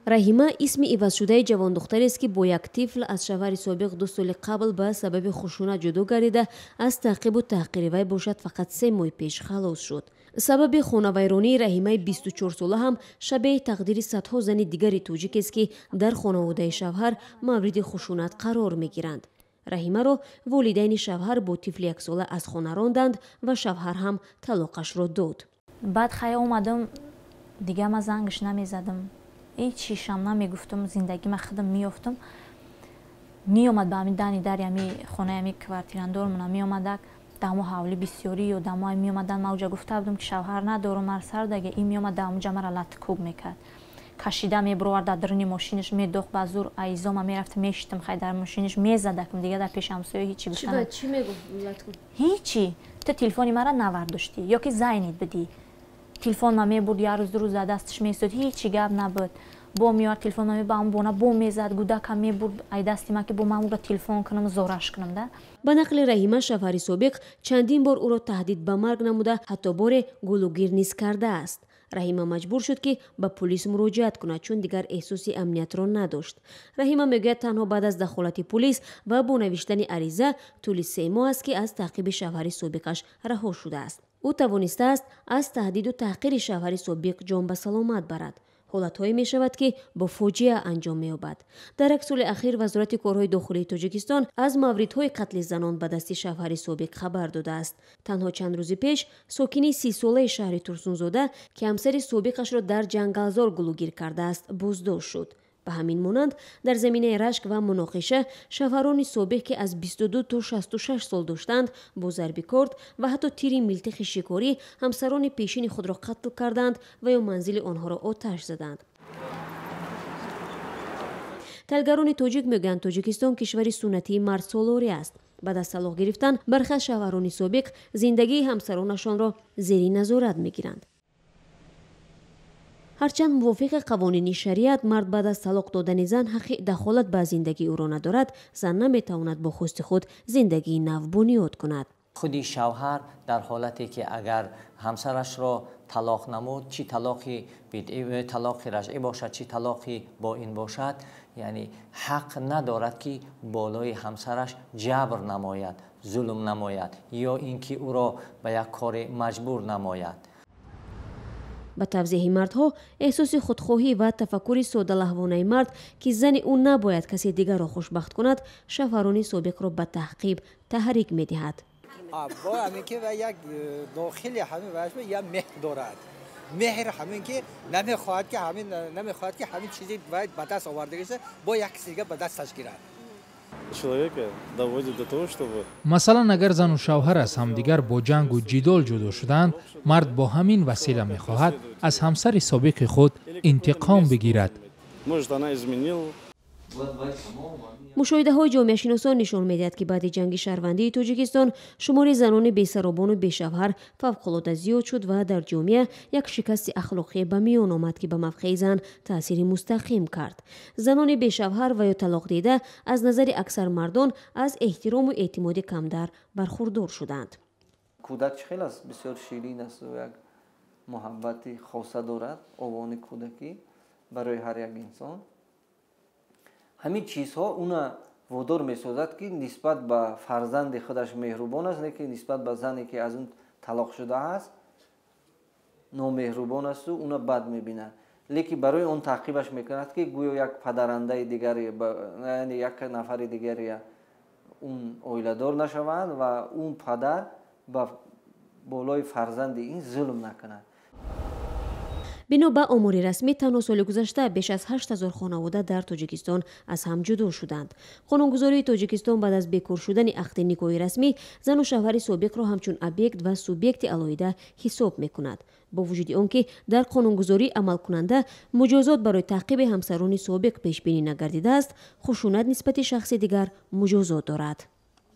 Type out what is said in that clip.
раҳима исми ивазшудаи ҷавондухтаре аст ки бо як тифл аз шавҳари собиқ 2 соли қабл ба сабаби хушунат ҷудо гардида аз таъқибу таҳқири вай бошад фақат 3 моҳи пеш халос шуд. сабаби хонавайронии раҳимаи 24-сола ҳам шабеҳи тақдири садҳо зани дигари тоҷикест ки дар хонаводаи шавҳар мавриди хушунат қарор мегиранд. раҳимаро волидайни шавҳар бо тифли яксола аз хона ронданд ва шавҳар ҳам талоқашро дод. баъд хая омадам, дига ма зангаш намезадам, ҳеҷ шам намегуфтам, зиндагима худам меёфтам. меомад ба ҳамин дани дари ҳами хонаи ҳами квартирандормона меомадак дамо ҳавли бисёрӣ ё дамо меомадан. ма уҷа гуфта будам ки шавҳар надорам, мар сардага ин меомад дамуҷа мара латкӯб мекард, кашида мебуровард даруни мошинаш медохт, ба зур айзома мерафтам мешитам хай дар мошинаш мезадакам, дига дар пеши ҳамсоё ҳечи гуфта чӣ мегуфт латкӯб? ҳечи. ту телефони мара навардошти ё ки зайнит бидӣ. телефон ма мебурд, як рӯз ду рӯз дар дасташ месуд, ҳечи гап набуд. бо меорд телефон ма мебам бона бо мезад, гудакам мебурд ай дасти ма ки бо ман ура телефон кунам, зораш кунам да. ба нақли раҳима шавҳари собиқ чандин бор ӯро таҳдид ба марг намуда, ҳатто боре гулугир низ кардааст. раҳима маҷбур шуд ки ба пулис муроҷиат кунад, чун дигар эҳсоси амниятро надошт. раҳима мегӯяд танҳо баъд аз дахолати пулис ва бо навиштани ариза тӯли 3 моҳ аст ки аз таъқиби шавҳари собиқаш раҳо шудааст. ӯ тавонистааст аз таҳдиду таҳқири шавҳари собиқ ҷон ба саломат барад. ҳолатҳое мешавад ки бо фоҷиа анҷом меёбад. дар як соли ахир вазорати корҳои дохилии тоҷикистон аз мавридҳои қатли занон ба дасти шавҳари собиқ хабар додааст. танҳо чанд рӯзи пеш сокини 30-солаи шаҳри Турсунзода ки ҳамсари собиқашро дар ҷангалзор гулугир кардааст боздошт шуд. ба ҳамин монанд дар заминаи рашк ва муноқиша шавҳарони собиқ ки аз 22 то 66 сол доштанд бо зарби корд ва ҳатто тири милтихи шикорӣ ҳамсарони пешини худро қатл карданд ва ё манзили онҳоро оташ заданд. талгарони тоҷик мегӯянд тоҷикистон кишвари суннатии мардсолорӣ аст. баъд аз талоқ гирифтан бархи аз шавҳарони собиқ зиндагии ҳамсаронашонро зери назорат мегиранд. ҳарчанд мувофиқи қавонини шариат мард баъд аз талоқ додани зан ҳаққи дахолат ба зиндагии ӯро надорад, зан наметавонад бо хости худ зиндагии нав бунёд кунад. худи шавҳар дар ҳолате ки агар ҳамсарашро талоқ намуд, чӣ талоқи бидъӣ, талоқи раҷъӣ бошад, чӣ талоқи боин бошад, яъне ҳақ надорад ки болои ҳамсараш ҷабр намояд, зулм намояд ё ин ки ӯро ба як коре маҷбур намояд. ба тавзеҳи мардҳо эҳсоси худхоҳӣ ва тафаккури содалаҳвонаи мард ки зани ӯ набояд касе дигарро хушбахт кунад шавҳарони собиқро ба таҳқиб таҳрик медиҳад. бо ҳамин ки як дохили ҳамин ваҷб як меҳр дорад. меҳр ҳамин ки намехоҳад ки ҳамин чизи бояд ба даст оварда шуда, бо як киси дигар ба дасташ гирад. человека доводит до того, чтобы масалан агар зану шавҳар аз ҳамдигар бо ҷангу ҷидол ҷудо шуданд, мард бо ҳамин васила мехоҳад аз ҳамсари собиқи худ интиқом бигирад. может она изменила. мушоҳидаҳои ҷомеашиносон нишон медиҳад ки баъди ҷанги шаҳрвандии тоҷикистон шумори занони бесаробону бешавҳар фавқулода зиёд шуд ва дар ҷомеа як шикасти ахлоқие ба миён омад ки ба мавқеи зан таъсири мустақим кард. занони бешавҳар ва ё талоқдида аз назари аксар мардон аз эҳтирому эътимоди камтар бархурдор шуданд. кӯдак чӣ хел аст, бисёр ширин аст, як муҳаббати хоса дорад, овони кӯдакӣ барои ҳар як инсон. ҳамин чизҳо уна водор месозад ки нисбат ба фарзанди худаш меҳрубон аст, лекин нисбат ба зане ки аз он талоқ шудааст номеҳрубон асту уна бад мебинад. лекин барои он таъқибаш мекунад ки гӯё як падарандаи дигари, яъне як нафари дигари он оиладор нашаванд ва он падар ба болои фарзанди ин зулм накунад. бино ба омори расмӣ танҳо соли гузашта беш аз 8000 хонавода дар тоҷикистон аз ҳам ҷудо шуданд. қонунгузории тоҷикистон баъд аз бекор шудани ақди никоҳи расмӣ зану шавҳари собиқро ҳамчун объект ва субъекти алоҳида ҳисоб мекунад. бо вуҷуди он ки дар қонунгузории амалкунанда муҷозот барои таъқиби ҳамсарони собиқ пешбинӣ нагардидааст, хушунат нисбати шахси дигар муҷозот дорад.